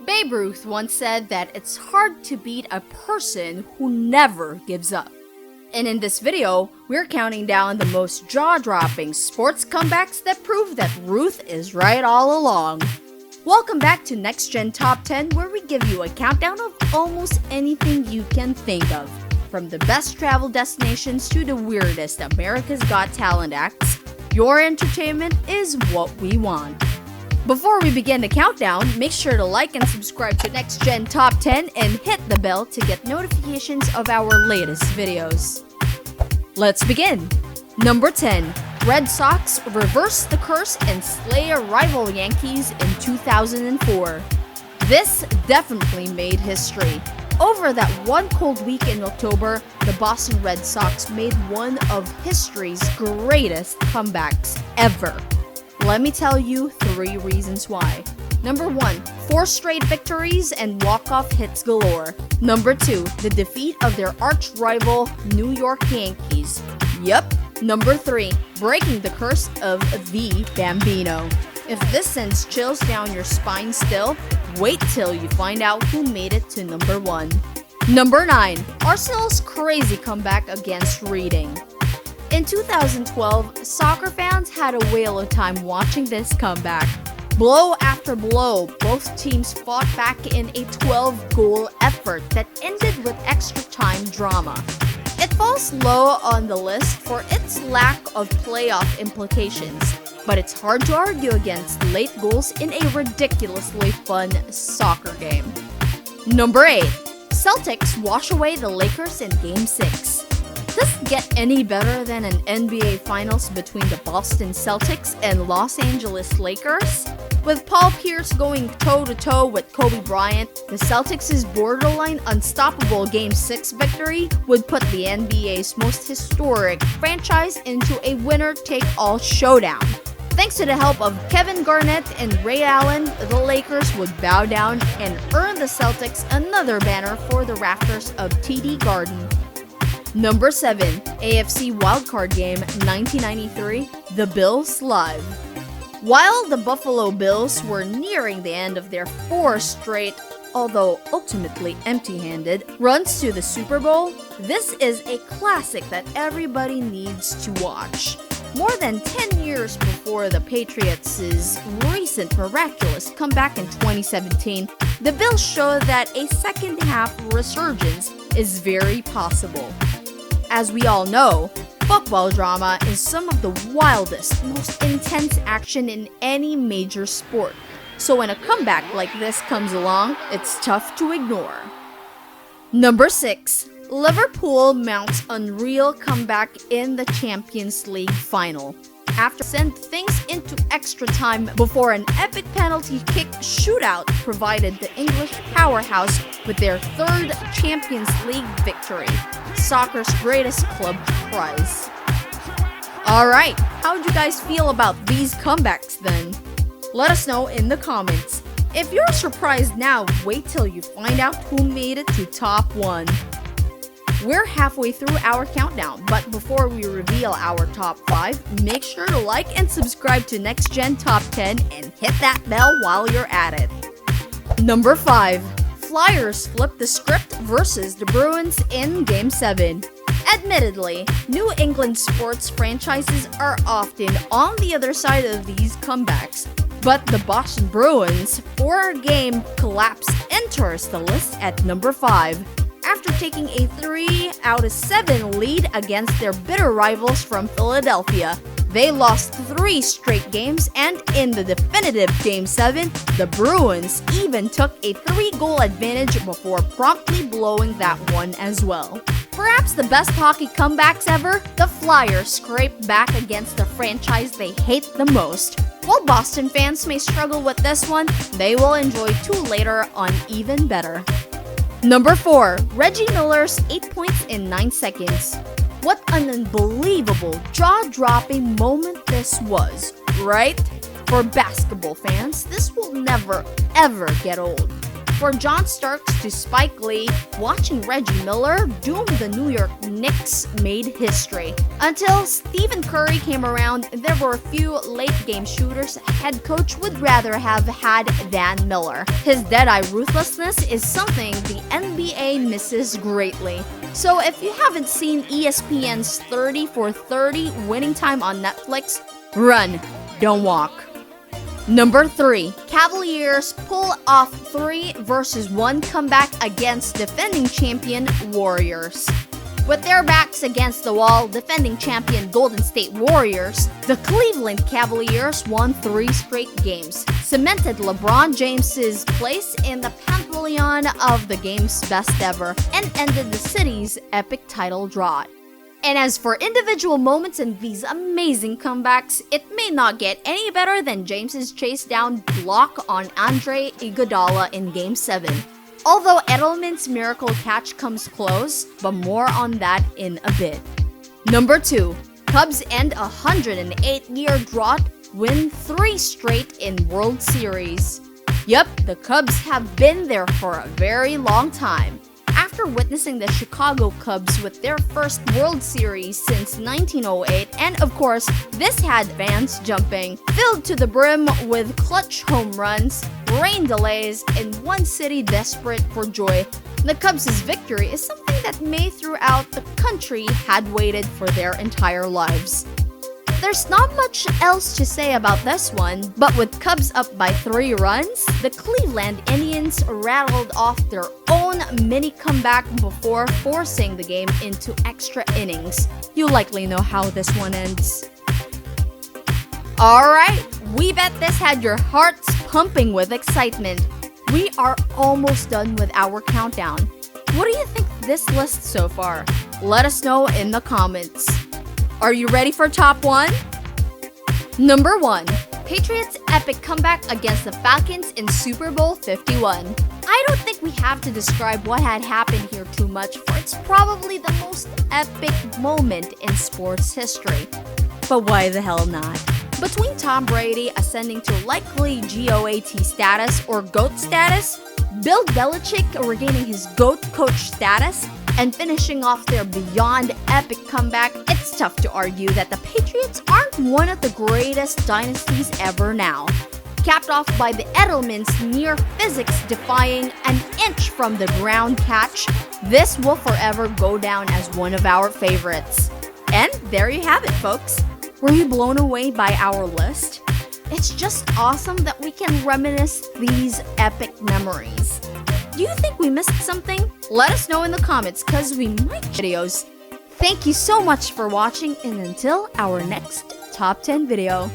Babe Ruth once said that it's hard to beat a person who never gives up. And in this video, we're counting down the most jaw-dropping sports comebacks that prove that Ruth is right all along. Welcome back to Next Gen Top 10, where we give you a countdown of almost anything you can think of. From the best travel destinations to the weirdest America's Got Talent acts, your entertainment is what we want. Before we begin the countdown, make sure to like and subscribe to Next Gen Top 10 and hit the bell to get notifications of our latest videos. Let's begin! Number 10. Red Sox reverse the curse and slay a rival Yankees in 2004. This definitely made history. Over that one cold week in October, the Boston Red Sox made one of history's greatest comebacks ever. Let me tell you 3 reasons why. Number 1, 4 straight victories and walk-off hits galore. Number 2, the defeat of their arch-rival New York Yankees. Yup. Number 3, breaking the curse of the Bambino. If this sends chills down your spine still, wait till you find out who made it to number 1. Number 9, Arsenal's crazy comeback against Reading. In 2012, soccer fans had a whale of time watching this comeback. Blow after blow, both teams fought back in a 12-goal effort that ended with extra-time drama. It falls low on the list for its lack of playoff implications, but it's hard to argue against late goals in a ridiculously fun soccer game. Number 8. Celtics wash away the Lakers in Game 6. Does it get any better than an NBA Finals between the Boston Celtics and Los Angeles Lakers? With Paul Pierce going toe-to-toe with Kobe Bryant, the Celtics' borderline unstoppable Game 6 victory would put the NBA's most historic franchise into a winner-take-all showdown. Thanks to the help of Kevin Garnett and Ray Allen, the Lakers would bow down and earn the Celtics another banner for the rafters of TD Garden. Number 7. AFC Wildcard Game 1993, The Bills Live. While the Buffalo Bills were nearing the end of their 4 straight, although ultimately empty-handed, runs to the Super Bowl, this is a classic that everybody needs to watch. More than 10 years before the Patriots' recent miraculous comeback in 2017, the Bills show that a second-half resurgence is very possible. As we all know, football drama is some of the wildest, most intense action in any major sport. So when a comeback like this comes along, it's tough to ignore. Number 6. Liverpool mounts unreal comeback in the Champions League final. After sent things into extra time before an epic penalty kick shootout provided the English powerhouse with their 3rd Champions League victory, soccer's greatest club prize. Alright, how'd you guys feel about these comebacks then? Let us know in the comments. If you're surprised now, wait till you find out who made it to top 1. We're halfway through our countdown, but before we reveal our top 5, make sure to like and subscribe to Next Gen Top 10 and hit that bell while you're at it. Number 5. Flyers flip the script versus the Bruins in Game 7. Admittedly, New England sports franchises are often on the other side of these comebacks, but the Boston Bruins' 4-game collapse enters the list at number 5. After taking a 3-out-of-7 lead against their bitter rivals from Philadelphia, they lost 3 straight games, and in the definitive Game 7, the Bruins even took a 3-goal advantage before promptly blowing that one as well. Perhaps the best hockey comebacks ever, the Flyers scraped back against the franchise they hate the most. While Boston fans may struggle with this one, they will enjoy 2 later on even better. Number 4. Reggie Miller's 8 points in 9 seconds. What an unbelievable, jaw-dropping moment this was, right? For basketball fans, this will never, ever get old. For John Starks to Spike Lee, watching Reggie Miller doom the New York Knicks made history. Until Stephen Curry came around, there were a few late-game shooters head coach would rather have had than Miller. His dead-eye ruthlessness is something the NBA misses greatly. So if you haven't seen ESPN's 30 for 30 winning time on Netflix, run, don't walk. Number 3. Cavaliers pull off 3-1 comeback against defending champion Warriors. With their backs against the wall, defending champion Golden State Warriors, the Cleveland Cavaliers won 3 straight games, cemented LeBron James's place in the pantheon of the game's best ever, and ended the city's epic title drought. And as for individual moments in these amazing comebacks, it may not get any better than James's chase down block on Andre Iguodala in Game 7. Although Edelman's miracle catch comes close, but more on that in a bit. Number 2. Cubs end a 108-year drought, win 3 straight in World Series. Yup, the Cubs have been there for a very long time. After witnessing the Chicago Cubs with their first World Series since 1908, and of course, this had fans jumping, filled to the brim with clutch home runs, rain delays, and one city desperate for joy, the Cubs' victory is something that many throughout the country had waited for their entire lives. There's not much else to say about this one, but with Cubs up by 3 runs, the Cleveland Indians rattled off their own mini comeback before forcing the game into extra innings. You likely know how this one ends. Alright, we bet this had your hearts pumping with excitement. We are almost done with our countdown. What do you think of this list so far? Let us know in the comments. Are you ready for top 1? Number 1. Patriots' epic comeback against the Falcons in Super Bowl 51. I don't think we have to describe what had happened here too much, for it's probably the most epic moment in sports history. But why the hell not? Between Tom Brady ascending to likely GOAT status or GOAT status, Bill Belichick regaining his GOAT coach status, and finishing off their beyond epic comeback, it's tough to argue that the Patriots aren't one of the greatest dynasties ever now. Capped off by the Edelman's near physics-defying an inch from the ground catch, this will forever go down as one of our favorites. And there you have it, folks. Were you blown away by our list? It's just awesome that we can reminisce these epic memories. Do you think we missed something? Let us know in the comments, cause we might videos. Thank you so much for watching, and until our next top 10 video.